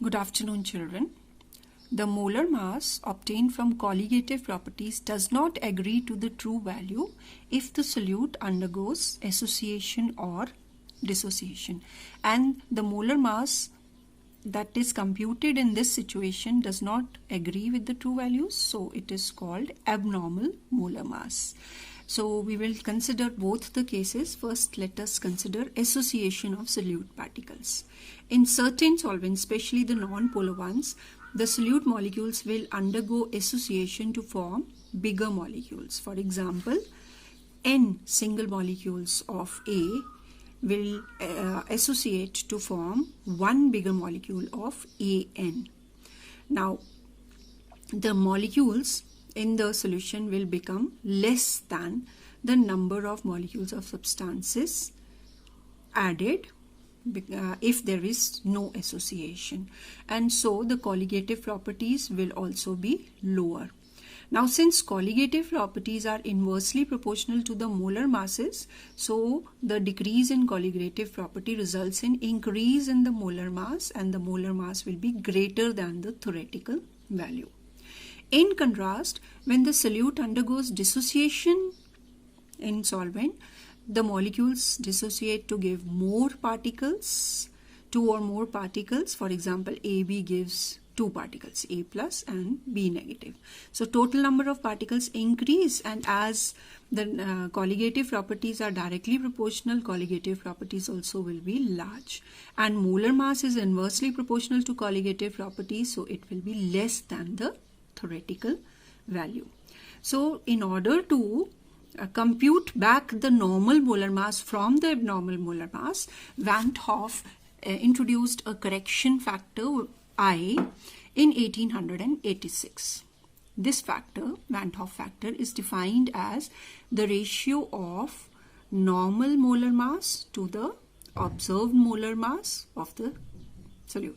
Good afternoon, children. The molar mass obtained from colligative properties does not agree to the true value if the solute undergoes association or dissociation. And the molar mass that is computed in this situation does not agree with the true values, so it is called abnormal molar mass. So we will consider both the cases. First, let us consider association of solute particles. In certain solvents, especially the non-polar ones, the solute molecules will undergo association to form bigger molecules. For example, N single molecules of A will associate to form one bigger molecule of AN. Now, the molecules in the solution will become less than the number of molecules of substances added if there is no association, and so the colligative properties will also be lower. Now, since colligative properties are inversely proportional to the molar masses, so the decrease in colligative property results in increase in the molar mass, and the molar mass will be greater than the theoretical value. In contrast, when the solute undergoes dissociation in solvent, the molecules dissociate to give more particles, two or more particles. For example, AB gives two particles, A plus and B negative. So total number of particles increase, and as the colligative properties are directly proportional, colligative properties also will be large. And molar mass is inversely proportional to colligative properties, so it will be less than the theoretical value. So in order to compute back the normal molar mass from the abnormal molar mass, Van't Hoff introduced a correction factor I in 1886. This factor, Van't Hoff factor, is defined as the ratio of normal molar mass to the observed molar mass of the solute.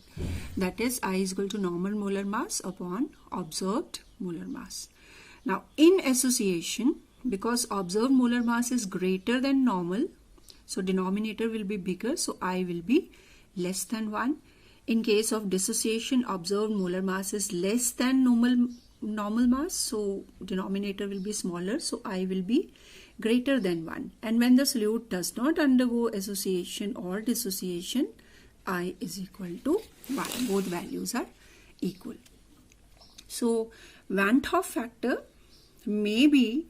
That is, I is equal to normal molar mass upon observed molar mass. Now, in association, because observed molar mass is greater than normal, so denominator will be bigger, so I will be less than 1. In case of dissociation, observed molar mass is less than normal mass, so denominator will be smaller, so I will be greater than 1. And when the solute does not undergo association or dissociation, I is equal to 1. Both values are equal. So Van't Hoff factor may be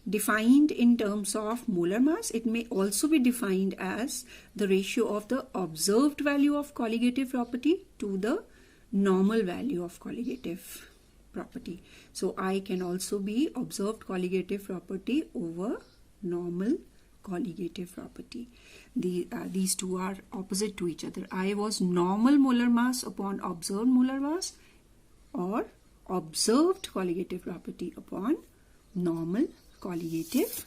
defined in terms of molar mass. It may also be defined as the ratio of the observed value of colligative property to the normal value of colligative property. So I can also be observed colligative property over normal colligative property. These two are opposite to each other. I was normal molar mass upon observed molar mass, or observed colligative property upon normal colligative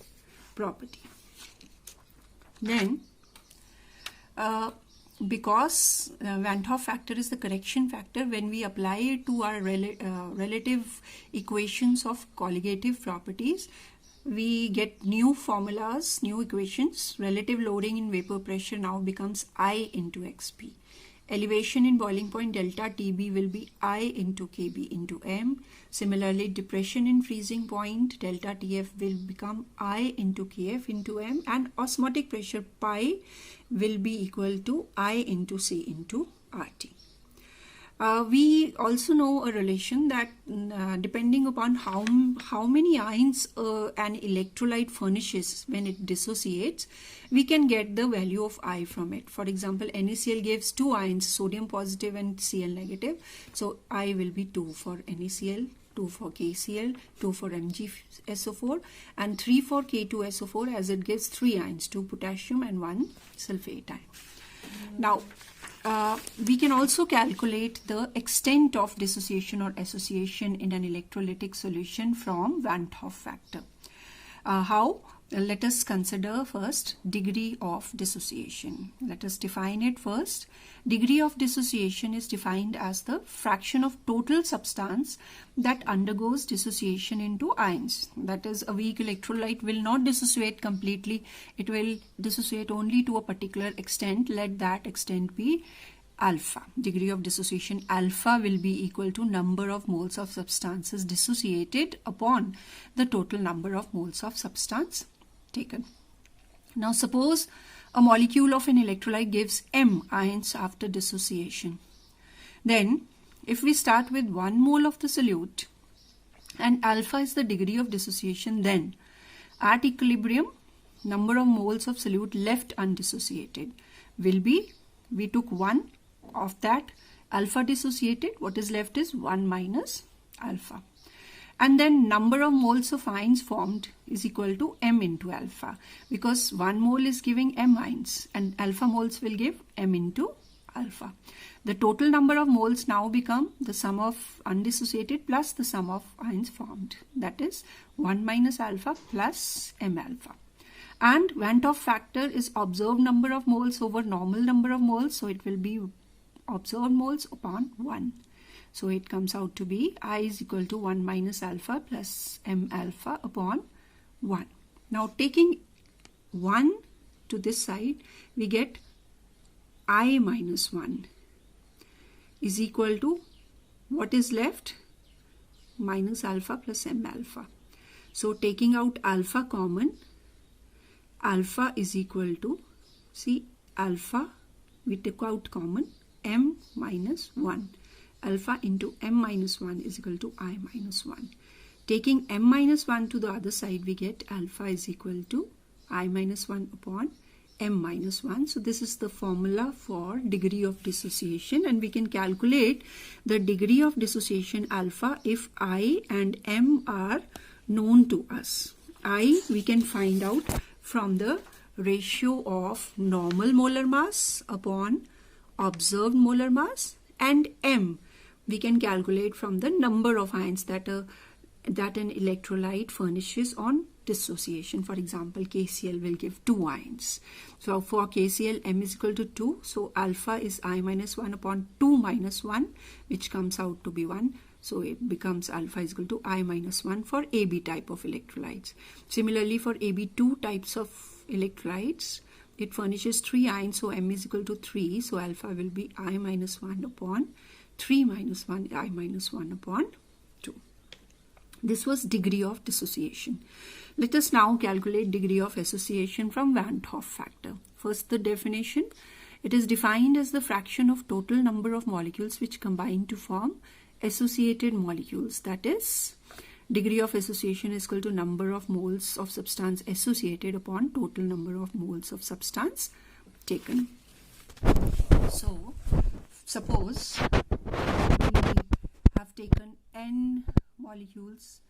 property. Then, because Van't Hoff factor is the correction factor, when we apply it to our relative equations of colligative properties, we get new formulas, new equations. Relative loading in vapor pressure now becomes I into XP. Elevation in boiling point delta TB will be I into KB into M. Similarly, depression in freezing point delta TF will become I into KF into M, and osmotic pressure pi will be equal to I into C into RT. We also know a relation that depending upon how many ions an electrolyte furnishes when it dissociates, we can get the value of I from it. For example, NaCl gives 2 ions, sodium positive and Cl negative. So I will be 2 for NaCl, 2 for KCl, 2 for MgSO4, and 3 for K2SO4, as it gives 3 ions, 2 potassium and 1 sulfate ion. Now, we can also calculate the extent of dissociation or association in an electrolytic solution from Van't Hoff factor. How? Let us consider first degree of dissociation. Let us define it first. Degree of dissociation is defined as the fraction of total substance that undergoes dissociation into ions. That is, a weak electrolyte will not dissociate completely. It will dissociate only to a particular extent. Let that extent be alpha. Degree of dissociation alpha will be equal to number of moles of substances dissociated upon the total number of moles of substance taken. Now suppose a molecule of an electrolyte gives M ions after dissociation. Then if we start with 1 mole of the solute and alpha is the degree of dissociation, then at equilibrium number of moles of solute left undissociated will be, we took 1 of that alpha dissociated, what is left is 1 minus alpha. And then number of moles of ions formed is equal to M into alpha, because 1 mole is giving M ions and alpha moles will give M into alpha. The total number of moles now become the sum of undissociated plus the sum of ions formed, that is 1 minus alpha plus M alpha. And Van 't Hoff factor is observed number of moles over normal number of moles, so it will be observed moles upon 1. So it comes out to be I is equal to 1 minus alpha plus M alpha upon 1. Now taking 1 to this side, we get I minus 1 is equal to, what is left? Minus alpha plus M alpha. So taking out alpha common, alpha is equal to, see, alpha we took out common, M minus 1. Alpha into M minus 1 is equal to I minus 1. Taking M minus 1 to the other side, we get alpha is equal to I minus 1 upon M minus 1. So this is the formula for degree of dissociation, and we can calculate the degree of dissociation alpha if I and M are known to us. I we can find out from the ratio of normal molar mass upon observed molar mass, and M we can calculate from the number of ions that an electrolyte furnishes on dissociation. For example, KCl will give 2 ions. So for KCl, M is equal to 2. So alpha is I minus 1 upon 2 minus 1, which comes out to be 1. So it becomes alpha is equal to I minus 1 for AB type of electrolytes. Similarly, for AB2 types of electrolytes, it furnishes 3 ions. So M is equal to 3. So alpha will be I minus 1 upon 3 minus 1, I minus 1 upon 2. This was degree of dissociation. Let us now calculate degree of association from Van 't Hoff factor. First, the definition. It is defined as the fraction of total number of molecules which combine to form associated molecules. That is, degree of association is equal to number of moles of substance associated upon total number of moles of substance taken. So, suppose we have taken n molecules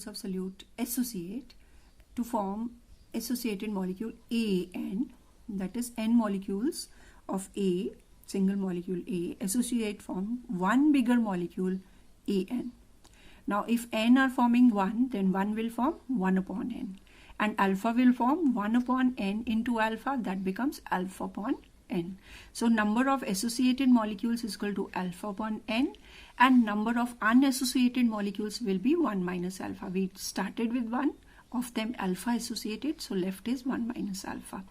of solute associate to form associated molecule AN, that is n molecules of A, single molecule A, associate form one bigger molecule AN. Now if n are forming 1, then 1 will form 1 upon n, and alpha will form 1 upon n into alpha, that becomes alpha upon n. So number of associated molecules is equal to alpha upon n, and number of unassociated molecules will be 1 minus alpha. We started with 1 of them alpha associated, so left is 1 minus alpha.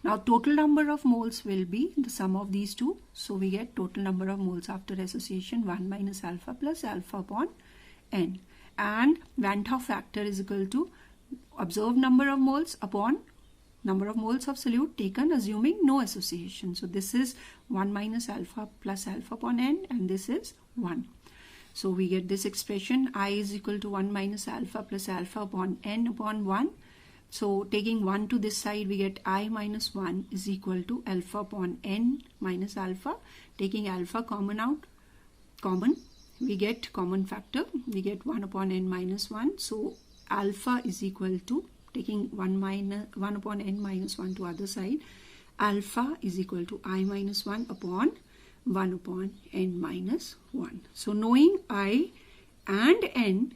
Now total number of moles will be the sum of these two, so we get total number of moles after association 1 minus alpha plus alpha upon n, and Van 't Hoff factor is equal to observed number of moles upon number of moles of solute taken assuming no association. So this is 1 minus alpha plus alpha upon n, and this is 1. So we get this expression I is equal to 1 minus alpha plus alpha upon n upon 1. So taking 1 to this side, we get I minus 1 is equal to alpha upon n minus alpha. Taking alpha common out, we get common factor, we get 1 upon n minus 1. So alpha is equal to, taking 1 upon n minus 1 to other side, alpha is equal to I minus 1 upon 1 upon n minus 1. So knowing I and n,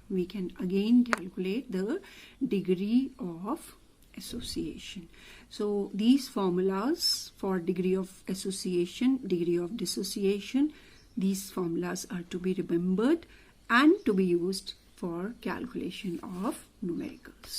we can again calculate the degree of association. So these formulas for degree of association, degree of dissociation, these formulas are to be remembered and to be used for calculation of numericals.